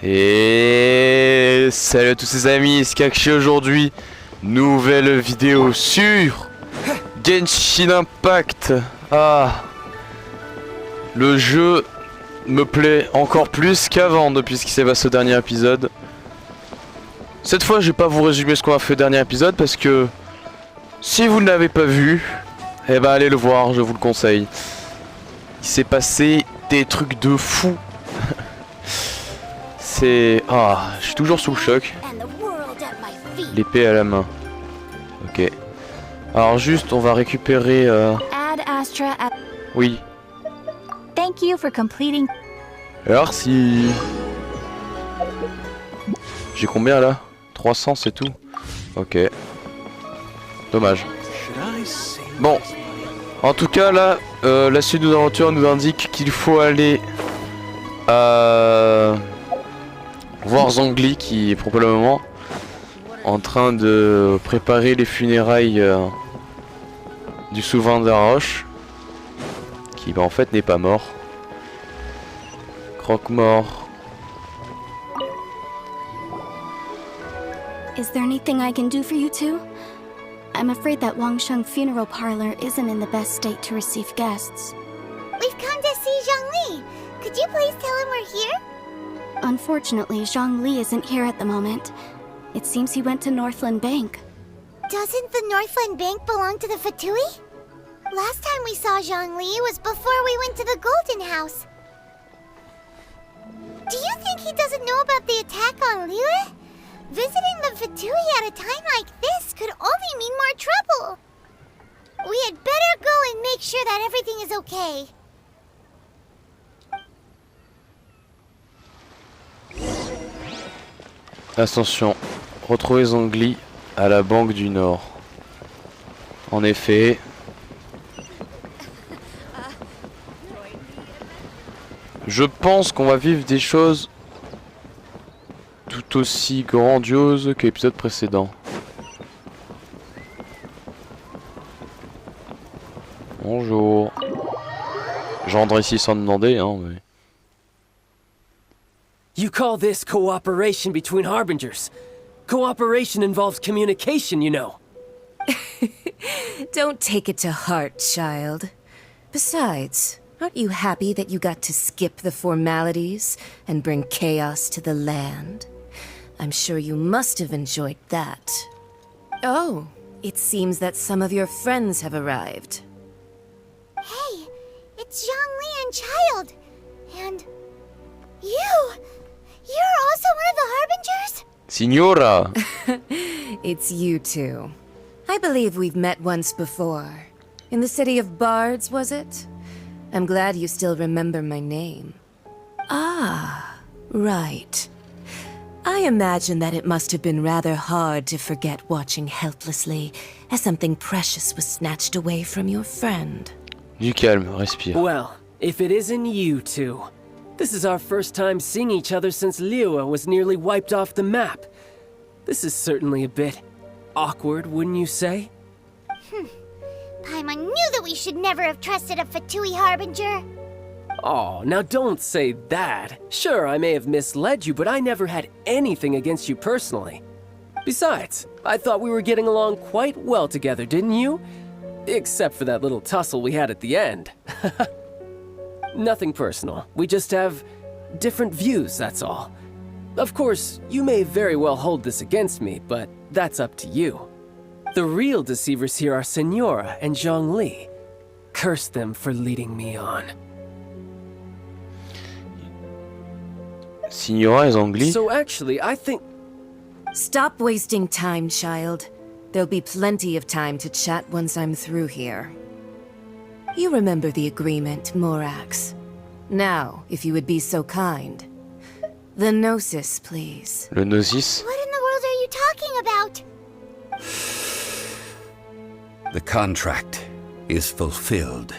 Et salut à tous les amis, Skakchi aujourd'hui, nouvelle vidéo sur Genshin Impact. Ah, le jeu me plaît encore plus qu'avant depuis ce qui s'est passé au dernier épisode. Cette fois je vais pas vous résumer ce qu'on a fait au dernier épisode parce que si vous ne l'avez pas vu, eh ben allez le voir, je vous le conseille. Il s'est passé des trucs de fou. C'est... Ah, je suis toujours sous le choc. L'épée à la main. Ok. Alors juste, on va récupérer... Oui. Alors si... J'ai combien là? 300 c'est tout? Ok. Dommage. Bon. En tout cas là, la suite de l'aventure nous indique qu'il faut aller... voir Zhongli qui est probablement en train de préparer les funérailles du souverain de la roche, qui en fait n'est pas mort. Croque-mort. Is there anything I can do for you two? I'm afraid that Wangsheng funeral parlor isn't in the best state to receive guests. We've come to see Zhongli. Could you please tell him we're here? Unfortunately, Zhongli isn't here at the moment. It seems he went to Northland Bank. Doesn't the Northland Bank belong to the Fatui? Last time we saw Zhongli was before we went to the Golden House. Do you think he doesn't know about the attack on Liyue? Visiting the Fatui at a time like this could only mean more trouble. We had better go and make sure that everything is okay. Attention, retrouvez Zhongli à la Banque du Nord. En effet, je pense qu'on va vivre des choses tout aussi grandioses que l'épisode précédent. Bonjour. J'entre ici sans demander, hein, mais... You call this cooperation between harbingers? Cooperation involves communication, you know. Don't take it to heart, child. Besides, aren't you happy that you got to skip the formalities and bring chaos to the land? I'm sure you must have enjoyed that. Oh, it seems that some of your friends have arrived. Hey, it's Zhongli and Child. And... you! You're also one of the Harbingers? Signora! It's you two. I believe we've met once before. In the city of Bards, was it? I'm glad you still remember my name. Ah, right. I imagine that it must have been rather hard to forget watching helplessly as something precious was snatched away from your friend. Du calme, respire. Well, if it isn't you two. This is our first time seeing each other since Liyue was nearly wiped off the map. This is certainly a bit awkward, wouldn't you say? Paimon knew that we should never have trusted a Fatui Harbinger. Oh, now don't say that. Sure, I may have misled you, but I never had anything against you personally. Besides, I thought we were getting along quite well together, didn't you? Except for that little tussle we had at the end. Nothing personal. We just have different views, that's all. Of course, you may very well hold this against me, but that's up to you. The real deceivers here are Senora and Zhongli. Curse them for leading me on. Signora et Zhongli? So actually, I think... Stop wasting time, child. There'll be plenty of time to chat once I'm through here. You remember the agreement, Morax. Now, if you would be so kind. The Gnosis, please. Le Gnosis? What in the world are you talking about? The contract is fulfilled.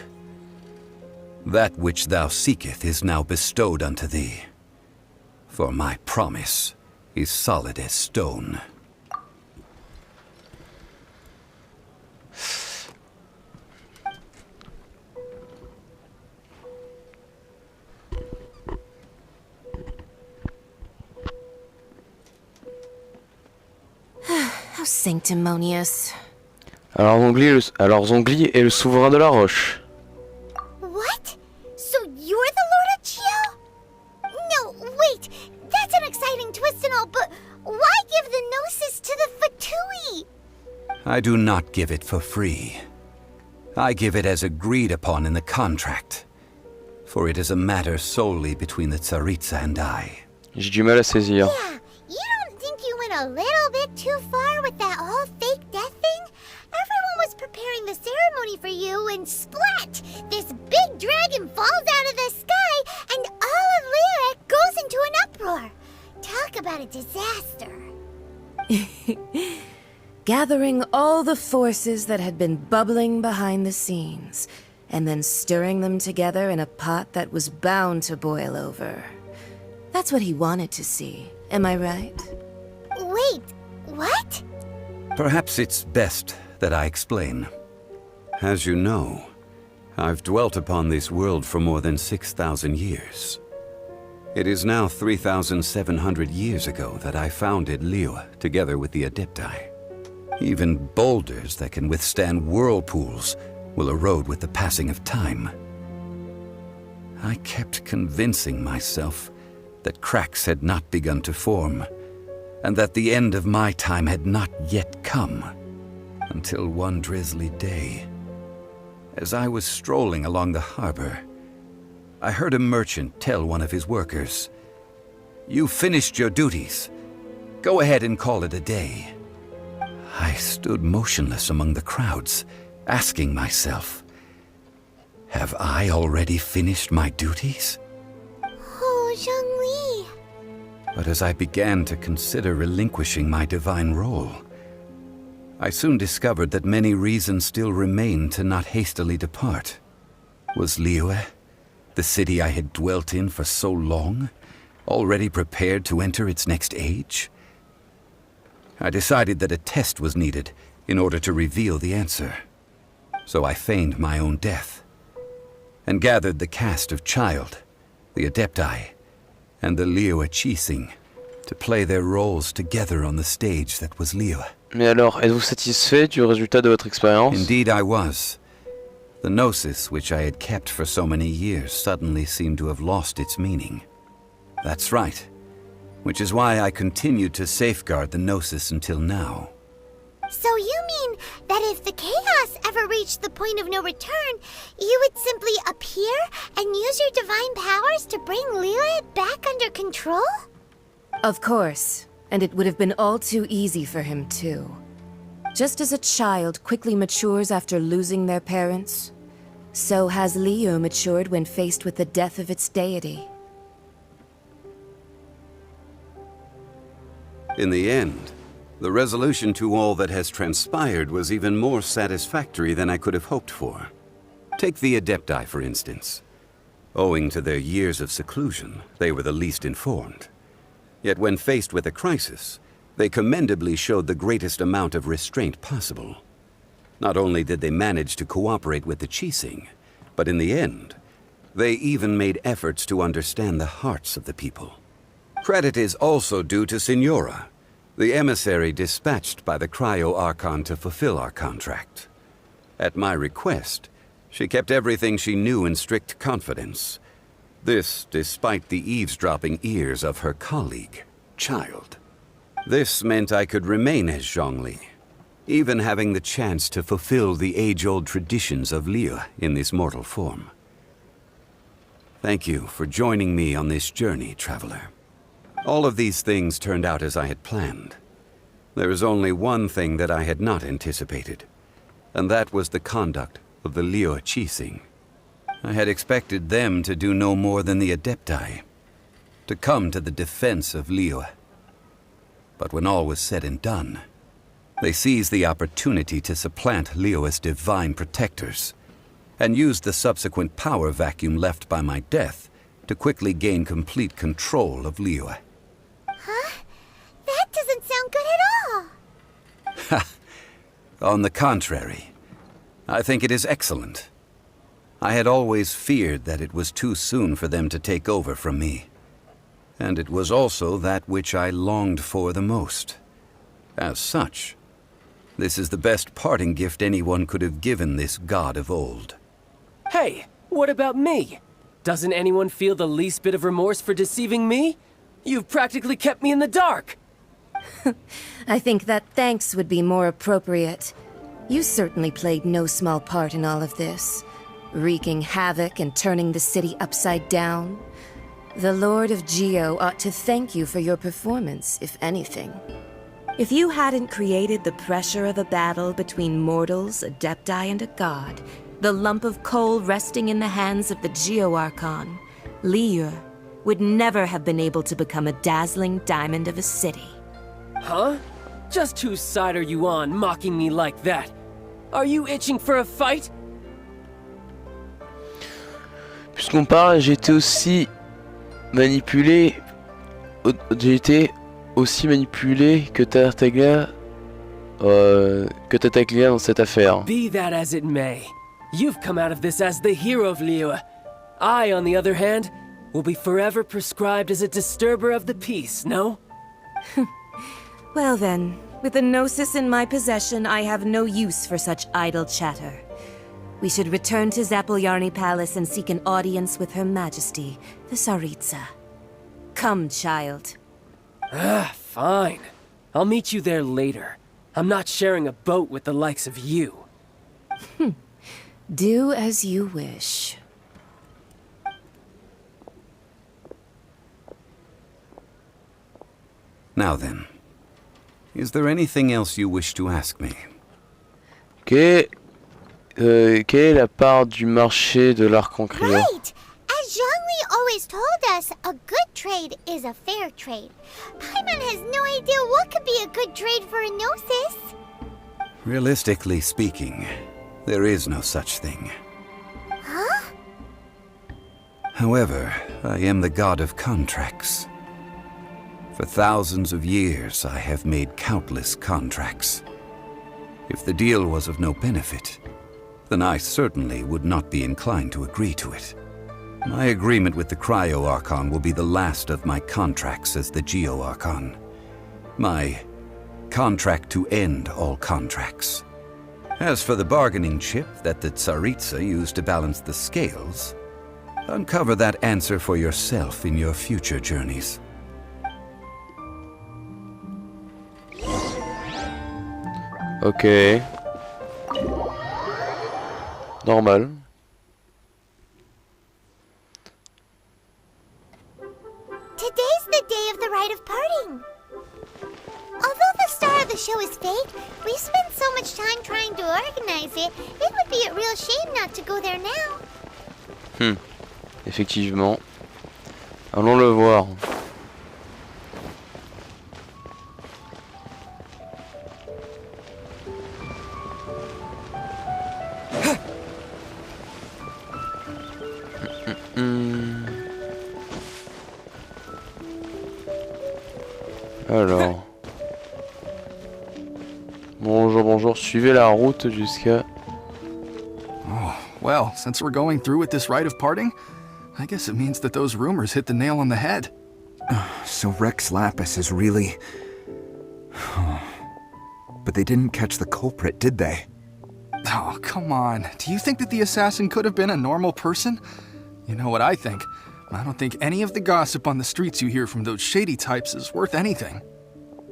That which thou seeketh is now bestowed unto thee. For my promise is solid as stone. sanctimonious. Alors Zongli est le souverain de la roche. What? So you're the Lord of Chio? No, wait. That's an exciting twist and all, but why give the Gnosis to the Fatui? I do not give it for free. I give it as agreed upon in the contract. For it is a matter solely between the Tsaritsa and I. J'ai du mal à saisir. Yeah, you don't think you went a little bit too far with that whole fake death thing? Everyone was preparing the ceremony for you, and splat! This big dragon falls out of the sky, and all of Lyric goes into an uproar. Talk about a disaster. Gathering all the forces that had been bubbling behind the scenes, and then stirring them together in a pot that was bound to boil over. That's what he wanted to see, am I right? Wait, what? Perhaps it's best that I explain. As you know, I've dwelt upon this world for more than 6,000 years. It is now 3,700 years ago that I founded Liyue together with the Adepti. Even boulders that can withstand whirlpools will erode with the passing of time. I kept convincing myself that cracks had not begun to form, and that the end of my time had not yet come, until one drizzly day, as I was strolling along the harbor, I heard a merchant tell one of his workers, "You finished your duties. Go ahead and call it a day." I stood motionless among the crowds, asking myself, have I already finished my duties? Oh, Zhongli. But as I began to consider relinquishing my divine role, I soon discovered that many reasons still remained to not hastily depart. Was Liyue, the city I had dwelt in for so long, already prepared to enter its next age? I decided that a test was needed in order to reveal the answer. So I feigned my own death, and gathered the cast of Child, the Adepti, and the Liyue Chising to play their roles together on the stage that was Liyue. Mais alors, êtes-vous satisfait du résultat de votre expérience? Indeed I was. The Gnosis, which I had kept for so many years, suddenly seemed to have lost its meaning. That's right, which is why I continued to safeguard the Gnosis until now. So you mean that if the chaos ever reached the point of no return, you would simply appear and use your divine powers to bring Liyue back under control? Of course, and it would have been all too easy for him too. Just as a child quickly matures after losing their parents, so has Liyue matured when faced with the death of its deity. In the end, the resolution to all that has transpired was even more satisfactory than I could have hoped for. Take the Adepti, for instance. Owing to their years of seclusion, they were the least informed. Yet when faced with a crisis, they commendably showed the greatest amount of restraint possible. Not only did they manage to cooperate with the Chising, but in the end, they even made efforts to understand the hearts of the people. Credit is also due to Signora, the emissary dispatched by the Cryo-Archon to fulfill our contract. At my request, she kept everything she knew in strict confidence. This despite the eavesdropping ears of her colleague, Child. This meant I could remain as Zhongli, even having the chance to fulfill the age-old traditions of Liyue in this mortal form. Thank you for joining me on this journey, traveler. All of these things turned out as I had planned. There is only one thing that I had not anticipated, and that was the conduct of the Liyue Chising. I had expected them to do no more than the Adepti, to come to the defense of Liyue. But when all was said and done, they seized the opportunity to supplant Liyue's divine protectors, and used the subsequent power vacuum left by my death to quickly gain complete control of Liyue. Huh? That doesn't sound good at all. On the contrary, I think it is excellent. I had always feared that it was too soon for them to take over from me. And it was also that which I longed for the most. As such, This is the best parting gift anyone could have given this god of old. Hey, what about me? Doesn't anyone feel the least bit of remorse for deceiving me? You've practically kept me in the dark. I think that thanks would be more appropriate. You certainly played no small part in all of this, wreaking havoc and turning the city upside down. The Lord of Geo ought to thank you for your performance, if anything. If you hadn't created the pressure of a battle between mortals, adepti, and a god, the lump of coal resting in the hands of the Geo Archon, Liyue would never have been able to become a dazzling diamond of a city. Huh? Just whose side are you on, mocking me like that? Are you itching for a fight? Puisqu'on parle, j'ai été aussi manipulé que Tartaglia dans cette affaire. Be that as it may, you've come out of this as the hero of Liyue. I, on the other hand, will be forever prescribed as a disturber of the peace, no? Well then, with the Gnosis in my possession, I have no use for such idle chatter. We should return to Zapoljarny Palace and seek an audience with Her Majesty, the Tsaritsa. Come, child. Fine. I'll meet you there later. I'm not sharing a boat with the likes of you. Do as you wish. Now then, is there anything else you wish to ask me? Quelle est la part du marché de l'arc en criant? Right! As Zhongli always told us, a good trade is a fair trade. Paimon has no idea what could be a good trade for a Gnosis. Realistically speaking, there is no such thing. Huh? However, I am the god of contracts. For thousands of years, I have made countless contracts. If the deal was of no benefit, then I certainly would not be inclined to agree to it. My agreement with the Cryo Archon will be the last of my contracts as the Geo Archon. My contract to end all contracts. As for the bargaining chip that the Tsaritsa used to balance the scales, uncover that answer for yourself in your future journeys. Ok. Normal. Today's the day of the rite of parting. Although the star of the show is fake, we spent so much time trying to organize it, it would be a real shame not to go there now. Effectivement. Allons le voir. Alors. Bonjour, bonjour. Suivez la route jusqu'à... Oh, well, since we're going through with this rite of parting, I guess it means that those rumors hit the nail on the head. So Rex Lapis is really... But they didn't catch the culprit, did they? Oh, come on. Do you think that the assassin could have been a normal person? You know what I think? I don't think any of the gossip on the streets you hear from those shady types is worth anything.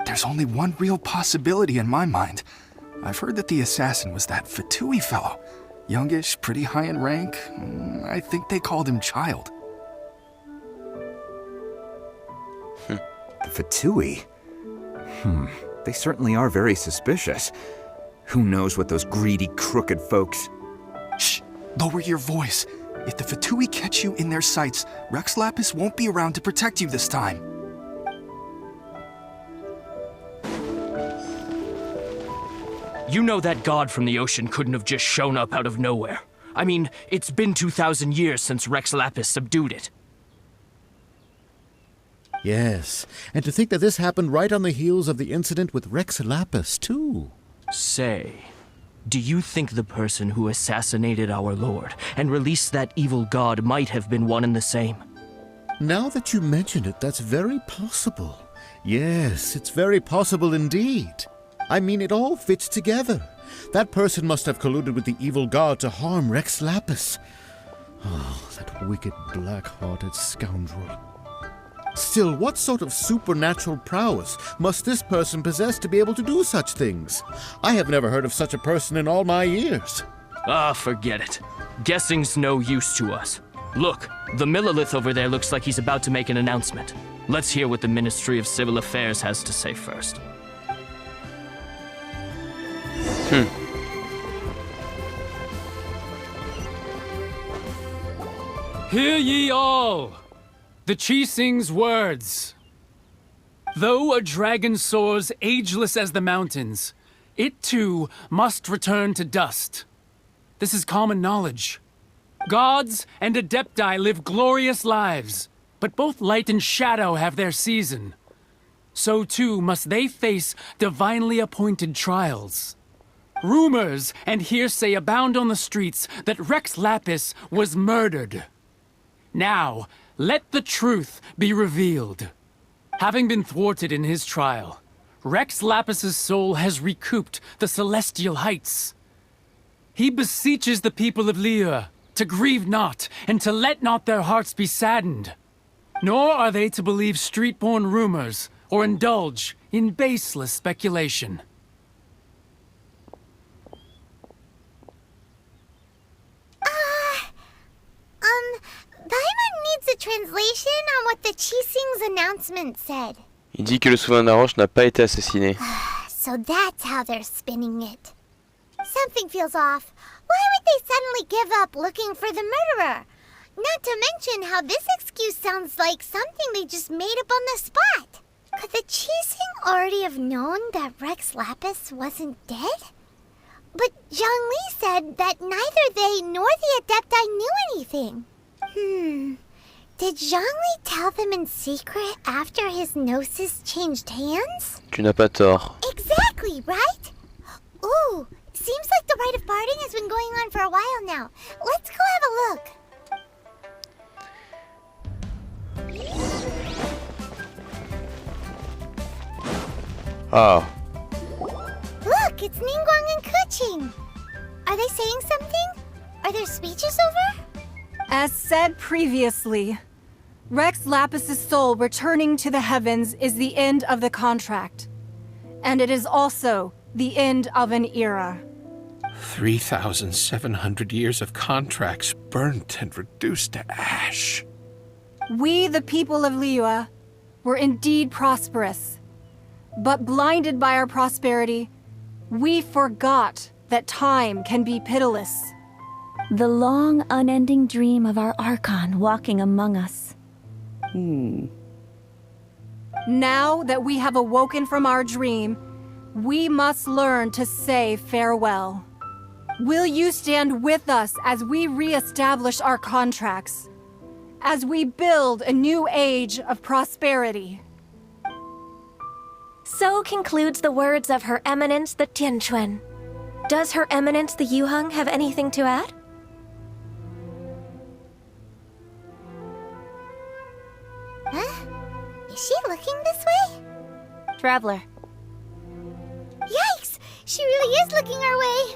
There's only one real possibility in my mind. I've heard that the assassin was that Fatui fellow. Youngish, pretty high in rank. I think they called him Child. The Fatui? They certainly are very suspicious. Who knows what those greedy, crooked folks... Shh! Lower your voice. If the Fatui catch you in their sights, Rex Lapis won't be around to protect you this time. You know that god from the ocean couldn't have just shown up out of nowhere. I mean, it's been 2,000 years since Rex Lapis subdued it. Yes, and to think that this happened right on the heels of the incident with Rex Lapis, too. Say, do you think the person who assassinated our lord and released that evil god might have been one and the same? Now that you mention it, that's very possible. Yes, it's very possible indeed. I mean, it all fits together. That person must have colluded with the evil god to harm Rex Lapis. Oh, that wicked, black-hearted scoundrel. Still, what sort of supernatural prowess must this person possess to be able to do such things? I have never heard of such a person in all my years. Ah, forget it. Guessing's no use to us. Look, the Millilith over there looks like he's about to make an announcement. Let's hear what the Ministry of Civil Affairs has to say first. Hear ye all! The Chising's words. Though a dragon soars ageless as the mountains, it too must return to dust. This is common knowledge. Gods and Adepti live glorious lives, but both light and shadow have their season. So too must they face divinely appointed trials. Rumors and hearsay abound on the streets that Rex Lapis was murdered. Now, let the truth be revealed. Having been thwarted in his trial, Rex Lapis's soul has recouped the celestial heights. He beseeches the people of Liyue to grieve not and to let not their hearts be saddened. Nor are they to believe street-born rumors or indulge in baseless speculation. Paimon needs a translation on what the Chising's announcement said. Il dit que le souverain d'Aranche n'a pas été assassiné. So that's how they're spinning it. Something feels off. Why would they suddenly give up looking for the murderer? Not to mention how this excuse sounds like something they just made up on the spot. Could the Chising already have known that Rex Lapis wasn't dead? But Zhongli said that neither they nor the Adepti knew anything. Did Zhongli tell them in secret after his gnosis changed hands? Tu n'as pas tort. Exactly, right? Ooh, seems like the rite of parting has been going on for a while now. Let's go have a look. Ah. Look, it's Ningguang and Keqing. Are they saying something? Are their speeches over? As said previously, Rex Lapis's soul returning to the heavens is the end of the contract. And it is also the end of an era. 3,700 years of contracts burnt and reduced to ash. We, the people of Liyue, were indeed prosperous. But blinded by our prosperity, we forgot that time can be pitiless. The long, unending dream of our Archon walking among us. Now that we have awoken from our dream, we must learn to say farewell. Will you stand with us as we re-establish our contracts? As we build a new age of prosperity? So concludes the words of Her Eminence the Tianquan. Does Her Eminence the Yuheng have anything to add? Huh? Is she looking this way? Traveler. Yikes! She really is looking our way!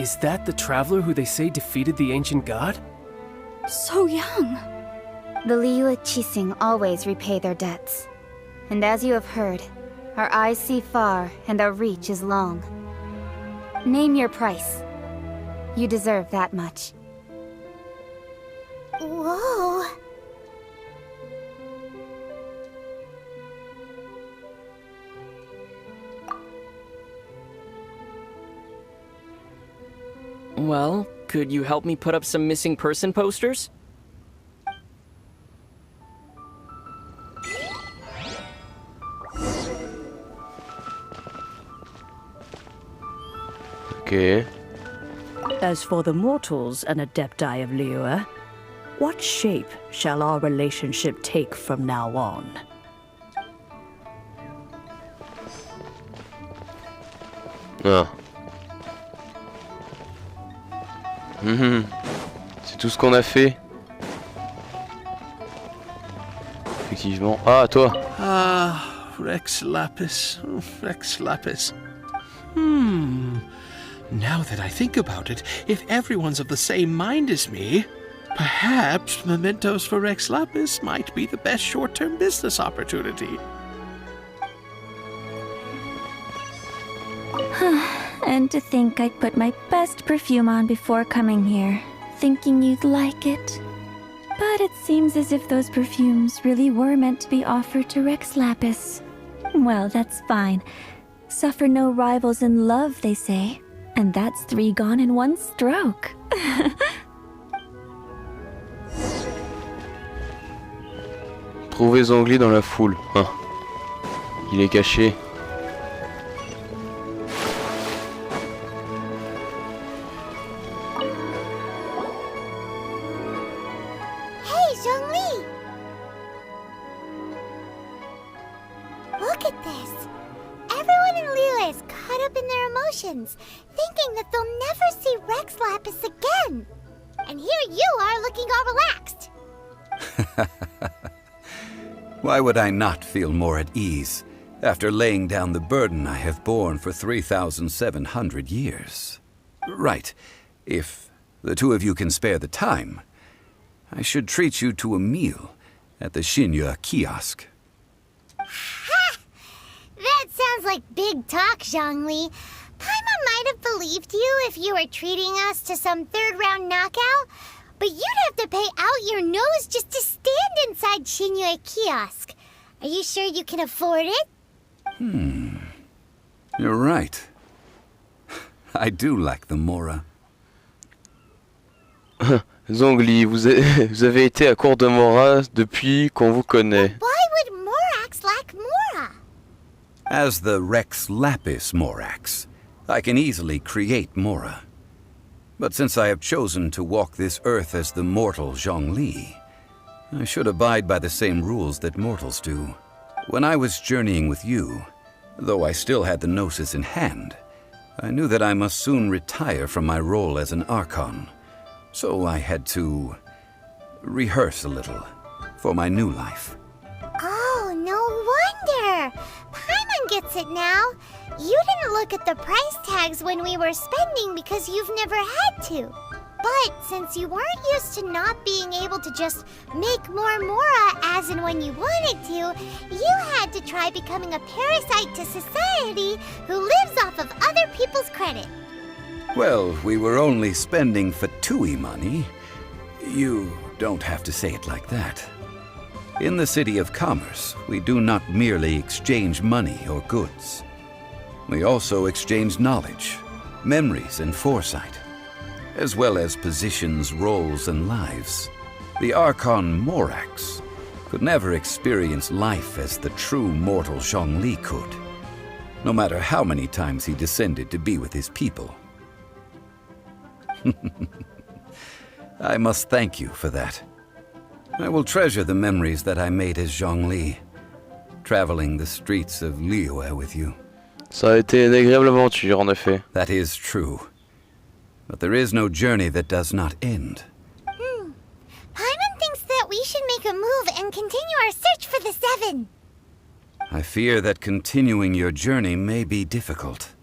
Is that the traveler who they say defeated the ancient god? So young. The Liyue Chising always repay their debts. And as you have heard, our eyes see far and our reach is long. Name your price. You deserve that much. Whoa! Well, could you help me put up some missing person posters? Okay. As for the mortals and Adepti of Liyue, what shape shall our relationship take from now on? Ah. C'est tout ce qu'on a fait. Effectivement. Ah, toi. Ah, Rex Lapis. Oh, Rex Lapis. Now that I think about it, if everyone's of the same mind as me, perhaps mementos for Rex Lapis might be the best short-term business opportunity. And to think I'd put my best perfume on before coming here, thinking you'd like it. But it seems as if those perfumes really were meant to be offered to Rex Lapis. Well, that's fine. Suffer no rivals in love, they say. And that's 3 gone in 1 stroke. Trouvez Zhongli dans la foule. Hein. Il est caché. Hey, Zhongli! Look at this. Everyone in Liyue is caught up in their emotions, thinking that they'll never see Rex Lapis again. And here you are looking all relaxed. Why would I not feel more at ease after laying down the burden I have borne for 3,700 years? Right. If the two of you can spare the time, I should treat you to a meal at the Xinyue kiosk. Ha! That sounds like big talk, Zhongli. Paimon might have believed you if you were treating us to some third-round knockout, but you'd have to pay out your nose just to stand inside Xinyue kiosk. Are you sure you can afford it? You're right. I do lack the Mora. Zhongli, vous avez été à court de Mora depuis qu'on vous connaît. Why would Morax lack Mora? As the Rex Lapis Morax, I can easily create Mora. But since I have chosen to walk this earth as the mortal Zhongli, I should abide by the same rules that mortals do. When I was journeying with you, though I still had the Gnosis in hand, I knew that I must soon retire from my role as an Archon. So I had to rehearse a little for my new life. Oh, no wonder! Paimon gets it now. You didn't look at the price tags when we were spending because you've never had to. But since you weren't used to not being able to just make more Mora as and when you wanted to, you had to try becoming a parasite to society who lives off of other people's credit. Well, we were only spending Fatui money. You don't have to say it like that. In the City of Commerce, we do not merely exchange money or goods. We also exchange knowledge, memories, and foresight, as well as positions, roles, and lives. The Archon Morax could never experience life as the true mortal Zhongli could, no matter how many times he descended to be with his people. I must thank you for that. I will treasure the memories that I made as Zhongli, traveling the streets of Liyue with you. Ça a été une agréable aventure, en effet. That is true. But there is no journey that does not end. Paimon thinks that we should make a move and continue our search for the 7. I fear that continuing your journey may be difficult.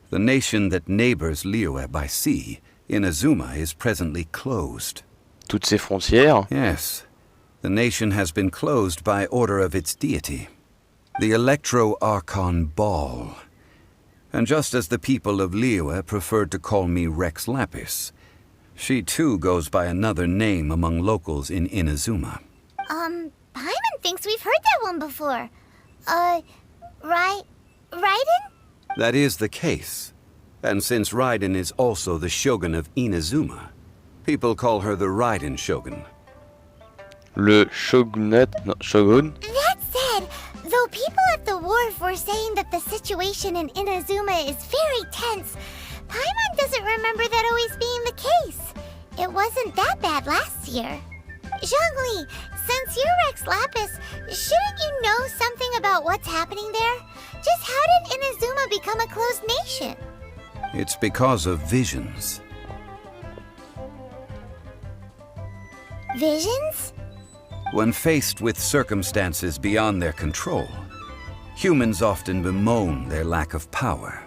The nation that neighbors Liyue by sea, Inazuma, is presently closed. Toutes ses frontières? Yes. The nation has been closed by order of its deity, the Electro-Archon Ball. And just as the people of Liyue preferred to call me Rex Lapis, she too goes by another name among locals in Inazuma. Paimon thinks we've heard that one before. Raiden? That is the case. And since Raiden is also the shogun of Inazuma, people call her the Raiden Shogun. Le shogunate... Non, shogun? That said, though people at the wharf were saying that the situation in Inazuma is very tense, Paimon doesn't remember that always being the case. It wasn't that bad last year. Zhongli, since you're Rex Lapis, shouldn't you know something about what's happening there? Just how did Inazuma become a closed nation? It's because of visions. Visions? When faced with circumstances beyond their control, humans often bemoan their lack of power.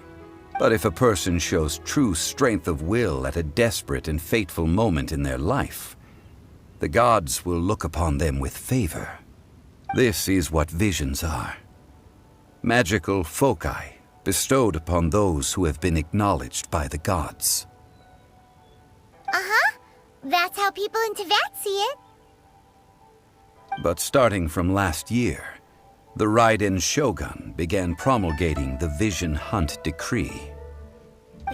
But if a person shows true strength of will at a desperate and fateful moment in their life, the gods will look upon them with favor. This is what visions are. Magical foci bestowed upon those who have been acknowledged by the gods. Uh-huh. That's how people in Teyvat see it. But starting from last year, the Raiden Shogun began promulgating the Vision Hunt Decree.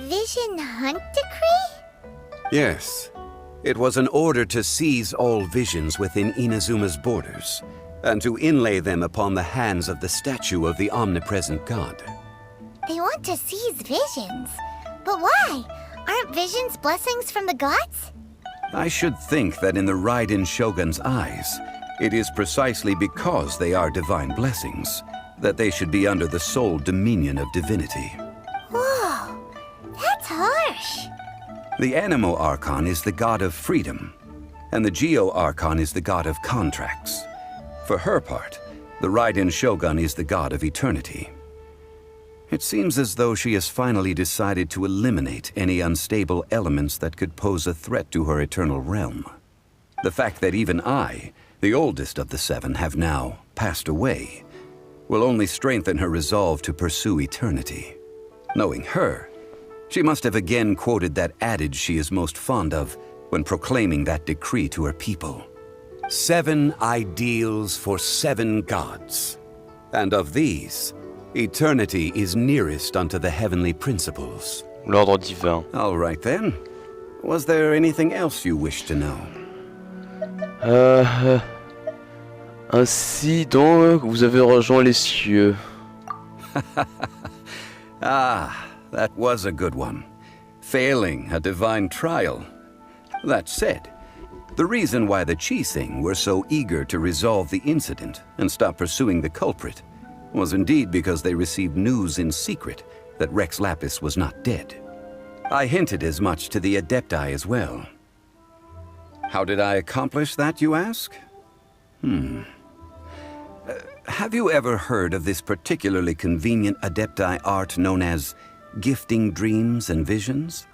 Vision Hunt Decree? Yes. It was an order to seize all visions within Inazuma's borders, and to inlay them upon the hands of the statue of the omnipresent god. They want to seize visions. But why? Aren't visions blessings from the gods? I should think that in the Raiden Shogun's eyes, it is precisely because they are divine blessings that they should be under the sole dominion of divinity. Whoa, that's harsh. The Anemo Archon is the god of freedom, and the Geo Archon is the god of contracts. For her part, the Raiden Shogun is the god of eternity. It seems as though she has finally decided to eliminate any unstable elements that could pose a threat to her eternal realm. The fact that even I, the oldest of the seven, have now passed away, will only strengthen her resolve to pursue eternity. Knowing her, she must have again quoted that adage she is most fond of when proclaiming that decree to her people. 7 ideals for 7 gods. And of these, eternity is nearest unto the heavenly principles. L'ordre divin. All right then. Was there anything else you wish to know? Ainsi donc, vous avez rejoint les cieux. Ah, that was a good one. Failing a divine trial. That said, the reason why the Qixing were so eager to resolve the incident and stop pursuing the culprit was indeed because they received news in secret that Rex Lapis was not dead. I hinted as much to the Adepti as well. How did I accomplish that, you ask? Have you ever heard of this particularly convenient Adepti art known as gifting dreams and visions?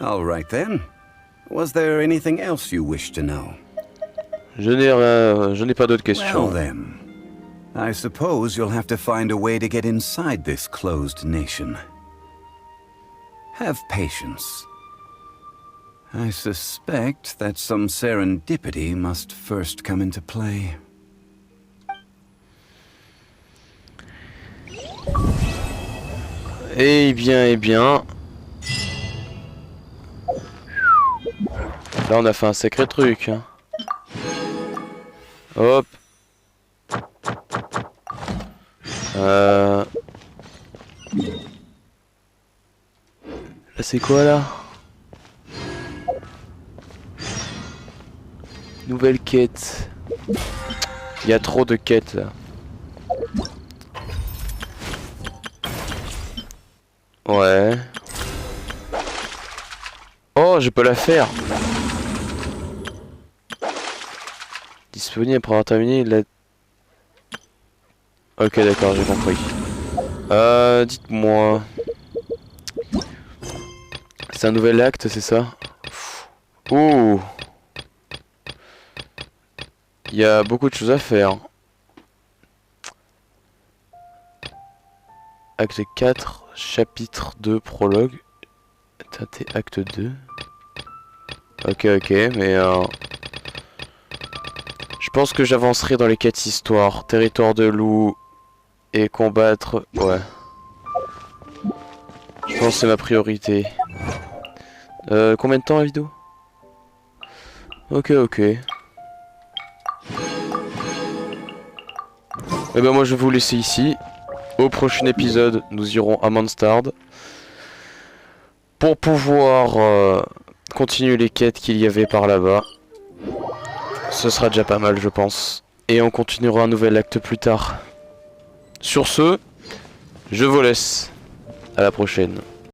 All right then. Was there anything else you wish to know? Je n'ai pas d'autres questions. Well then, I suppose you'll have to find a way to get inside this closed nation. Have patience. I suspect that some serendipity must first come into play. Eh bien. Là, on a fait un sacré truc. Hein. Hop. Là, c'est quoi là? Nouvelle quête. Il y a trop de quêtes là. Ouais. Oh, je peux la faire. Disponible après avoir terminé la... Ok, d'accord, j'ai compris. Dites-moi. C'est un nouvel acte, c'est ça? Ouh. Il y a beaucoup de choses à faire. Acte 4, chapitre 2, prologue. T'es acte 2. Ok, mais je pense que j'avancerai dans les quêtes histoires. Territoire de loup et combattre... Ouais. Je pense que c'est ma priorité. Combien de temps la vidéo? Ok. Et ben moi je vais vous laisser ici. Au prochain épisode, nous irons à Mondstadt pour pouvoir continuer les quêtes qu'il y avait par là-bas. Ce sera déjà pas mal, je pense. Et on continuera un nouvel acte plus tard. Sur ce, je vous laisse. À la prochaine.